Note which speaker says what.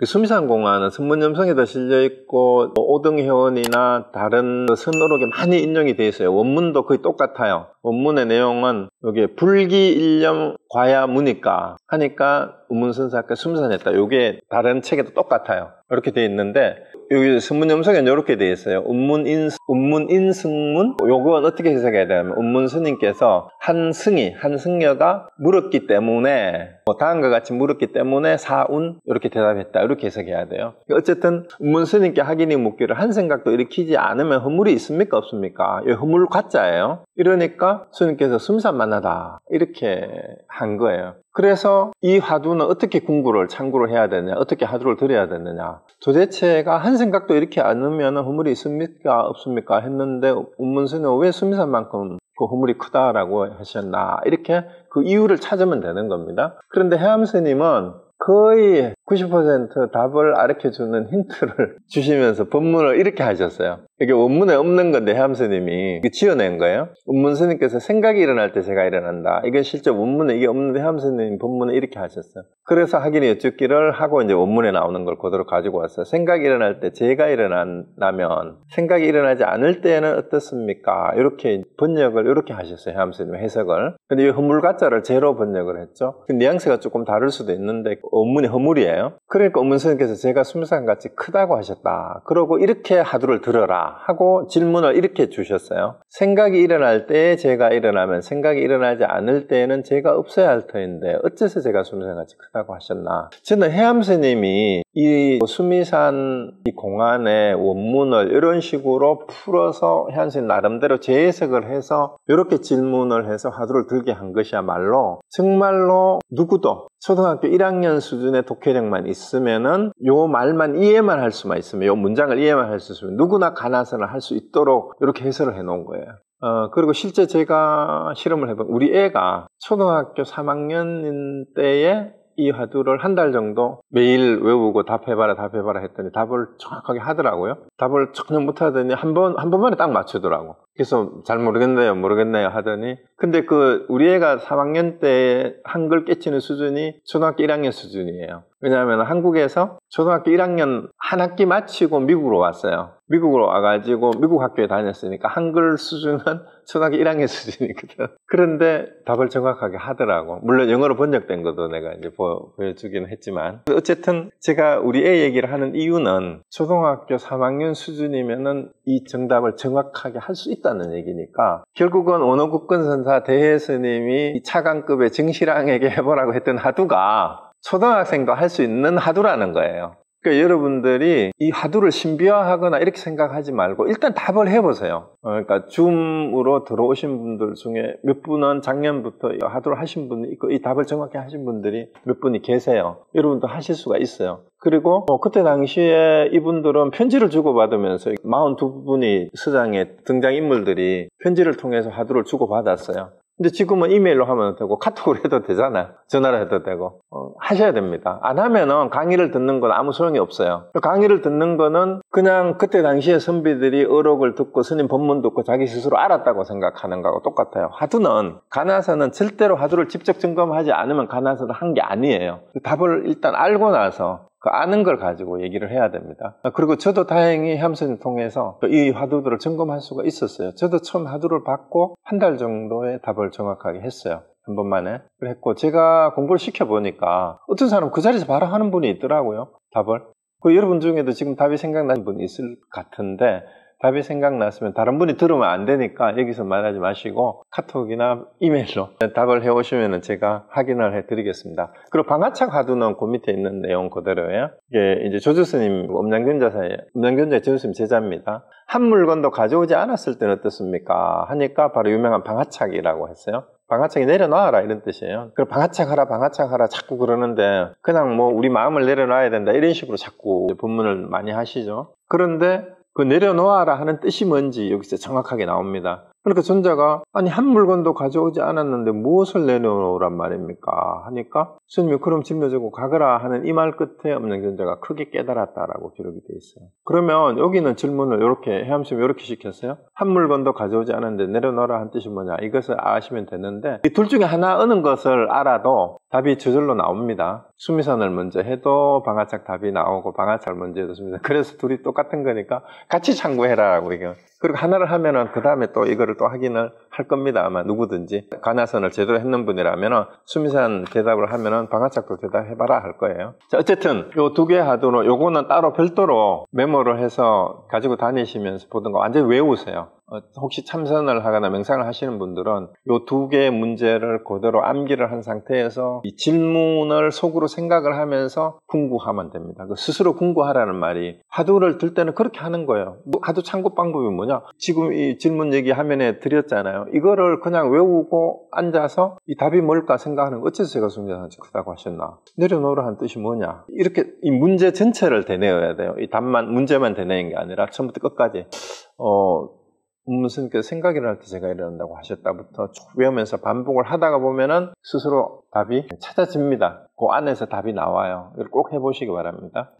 Speaker 1: 수미산공화는 선문염성에다 실려있고 5등 회원이나 다른 선어록에 많이 인용이 되어 있어요. 원문도 거의 똑같아요. 원문의 내용은 여기에 불기일념 과야무니까 하니까 운문선사학과 수미산했다. 이게 다른 책에도 똑같아요. 이렇게 되어 있는데 여기 선문염성에는 이렇게 되어 있어요. 운문인승문? 요건 어떻게 해석해야 되냐면 운문스님께서 한 승려가 물었기 때문에 다음과 같이 물었기 때문에 사운 이렇게 대답했다. 이렇게 해석해야 돼요. 어쨌든 운문스님께 학인이 묻기를 한 생각도 일으키지 않으면 허물이 있습니까 없습니까? 이 허물 가짜예요. 이러니까 스님께서 수미산 만나다 이렇게 한 거예요. 그래서 이 화두는 어떻게 창구를 해야 되느냐, 어떻게 화두를 드려야 되느냐. 도대체가 한 생각도 이렇게 않으면 허물이 있습니까 없습니까 했는데 운문스님은 왜 수미산만큼 그 허물이 크다라고 하셨나, 이렇게 그 이유를 찾으면 되는 겁니다. 그런데 해암스님은 거의 90% 답을 가르쳐주는 힌트를 주시면서 법문을 이렇게 하셨어요. 이게 원문에 없는 건데 해암스님이 지어낸 거예요. 운문스님께서 생각이 일어날 때 제가 일어난다. 이게 실제 원문에 이게 없는데 해암스님 법문을 이렇게 하셨어요. 그래서 학인이 여쭙기를 하고 이제 원문에 나오는 걸 그대로 가지고 왔어요. 생각이 일어날 때 제가 일어난다면 생각이 일어나지 않을 때는 어떻습니까? 이렇게 번역을 이렇게 하셨어요. 해암스님 해석을. 근데 이 허물가짜를 제로 번역을 했죠. 그 뉘앙스가 조금 다를 수도 있는데 원문이 허물이에요. 그러니까 운문스님께서 제가 수미산같이 크다고 하셨다. 그러고 이렇게 하두를 들어라 하고 질문을 이렇게 주셨어요. 생각이 일어날 때 제가 일어나면 생각이 일어나지 않을 때에는 제가 없어야 할 터인데 어째서 제가 수미산같이 크다고 하셨나. 저는 해암스님이 이 수미산 이 공안의 원문을 이런 식으로 풀어서 해암스님 나름대로 재해석을 해서 이렇게 질문을 해서 화두를 들게 한 것이야말로 정말로 누구도 초등학교 1학년 수준의 독해력만 있으면은 요 말만 이해만 할 수만 있으면, 요 문장을 이해만 할 수 있으면 누구나 가나선을 할 수 있도록 이렇게 해설을 해 놓은 거예요. 그리고 실제 제가 실험을 해본 우리 애가 초등학교 3학년인 때에 이 화두를 한 달 정도 매일 외우고 답해봐라 했더니 답을 정확하게 하더라고요. 답을 전혀 못하더니 한 번만에 딱 맞추더라고. 그래서 잘 모르겠네요 하더니, 근데 우리 애가 3학년 때 한글 깨치는 수준이 초등학교 1학년 수준이에요. 왜냐하면 한국에서 초등학교 1학년 한 학기 마치고 미국으로 왔어요. 미국으로 와가지고 미국 학교에 다녔으니까 한글 수준은 초등학교 1학년 수준이거든. 그런데 답을 정확하게 하더라고. 물론 영어로 번역된 것도 내가 이제 보여주기는 했지만, 어쨌든 제가 우리 애 얘기를 하는 이유는 초등학교 3학년 수준이면은 이 정답을 정확하게 할 수 있다는 얘기니까, 결국은 원어국권선사 대혜스님이 이 차관급의 정실왕에게 해보라고 했던 하두가 초등학생도 할 수 있는 하두라는 거예요. 그러니까 여러분들이 이 하두를 신비화하거나 이렇게 생각하지 말고 일단 답을 해보세요. 그러니까 줌으로 들어오신 분들 중에 몇 분은 작년부터 하두를 하신 분이 있고 이 답을 정확히 하신 분들이 몇 분이 계세요. 여러분도 하실 수가 있어요. 그리고 그때 당시에 이분들은 편지를 주고받으면서 42분이 서장의 등장인물들이 편지를 통해서 하두를 주고받았어요. 근데 지금은 이메일로 하면 되고 카톡으로 해도 되잖아. 전화로 해도 되고. 하셔야 됩니다. 안 하면은 강의를 듣는 건 아무 소용이 없어요. 강의를 듣는 거는 그냥 그때 당시에 선비들이 어록을 듣고 스님 법문 듣고 자기 스스로 알았다고 생각하는 거하고 똑같아요. 하두는, 가나서는 절대로 하두를 직접 점검하지 않으면 가나서는 한 게 아니에요. 답을 일단 알고 나서 그 아는 걸 가지고 얘기를 해야 됩니다. 그리고 저도 다행히 해암스님 통해서 이 화두들을 점검할 수가 있었어요. 저도 처음 화두를 받고 한 달 정도의 답을 정확하게 했어요. 한 번만에. 그랬고 제가 공부를 시켜보니까 어떤 사람 그 자리에서 바로 하는 분이 있더라고요. 답을. 여러분 중에도 지금 답이 생각나는 분이 있을 것 같은데, 답이 생각났으면 다른 분이 들으면 안 되니까 여기서 말하지 마시고 카톡이나 이메일로 답을 해오시면 제가 확인을 해드리겠습니다. 그리고 방아착 화두는 그 밑에 있는 내용 그대로예요. 이게 이제 조주스님, 엄량견자의 조주스님 제자입니다. 한 물건도 가져오지 않았을 때는 어떻습니까? 하니까 바로 유명한 방아착이라고 했어요. 방아착이 내려놔라 이런 뜻이에요. 그리고 방아착하라 자꾸 그러는데 그냥 우리 마음을 내려놔야 된다 이런 식으로 자꾸 본문을 많이 하시죠. 그런데 그 내려놓아라 하는 뜻이 뭔지 여기서 정확하게 나옵니다. 그러니까 전자가 아니 한 물건도 가져오지 않았는데 무엇을 내려놓으란 말입니까? 하니까 스님이 그럼 짊어지고 가거라 하는 이 말 끝에 엄량전자가 크게 깨달았다라고 기록이 되어 있어요. 그러면 여기는 질문을 이렇게 해암스님이 이렇게 시켰어요. 한 물건도 가져오지 않았는데 내려놓으라 한 뜻이 뭐냐? 이것을 아시면 되는데 이 둘 중에 하나 어느 것을 알아도 답이 저절로 나옵니다. 수미산을 먼저 해도 방아착 답이 나오고 방아착을 먼저 해도 수미산. 그래서 둘이 똑같은 거니까 같이 참고해라라고 얘기해요. 그리고 하나를 하면은 그 다음에 또 이거를 또 확인을 할 겁니다. 아마 누구든지 관하선을 제대로 했는 분이라면은 수미산 대답을 하면은 방아착도 대답해봐라 할 거예요. 자, 어쨌든 요 두 개 하도록 요거는 따로 별도로 메모를 해서 가지고 다니시면서 보던 거 완전히 외우세요. 혹시 참선을 하거나 명상을 하시는 분들은 요 두 개의 문제를 그대로 암기를 한 상태에서 이 질문을 속으로 생각을 하면서 궁구하면 됩니다. 스스로 궁구하라는 말이 화두를 들 때는 그렇게 하는 거예요. 화두 참고 방법이 뭐냐? 지금 이 질문 얘기 화면에 드렸잖아요. 이거를 그냥 외우고 앉아서 이 답이 뭘까 생각하는 거. 어째서 제가 수미산한테 크다고 하셨나? 내려놓으라는 뜻이 뭐냐? 이렇게 이 문제 전체를 되뇌어야 돼요. 이 답만, 문제만 되뇌는 게 아니라 처음부터 끝까지 스님께서 생각을 할 때 제가 이런다고 하셨다부터 쭉 외우면서 반복을 하다가 보면은 스스로 답이 찾아집니다. 그 안에서 답이 나와요. 이걸 꼭 해보시기 바랍니다.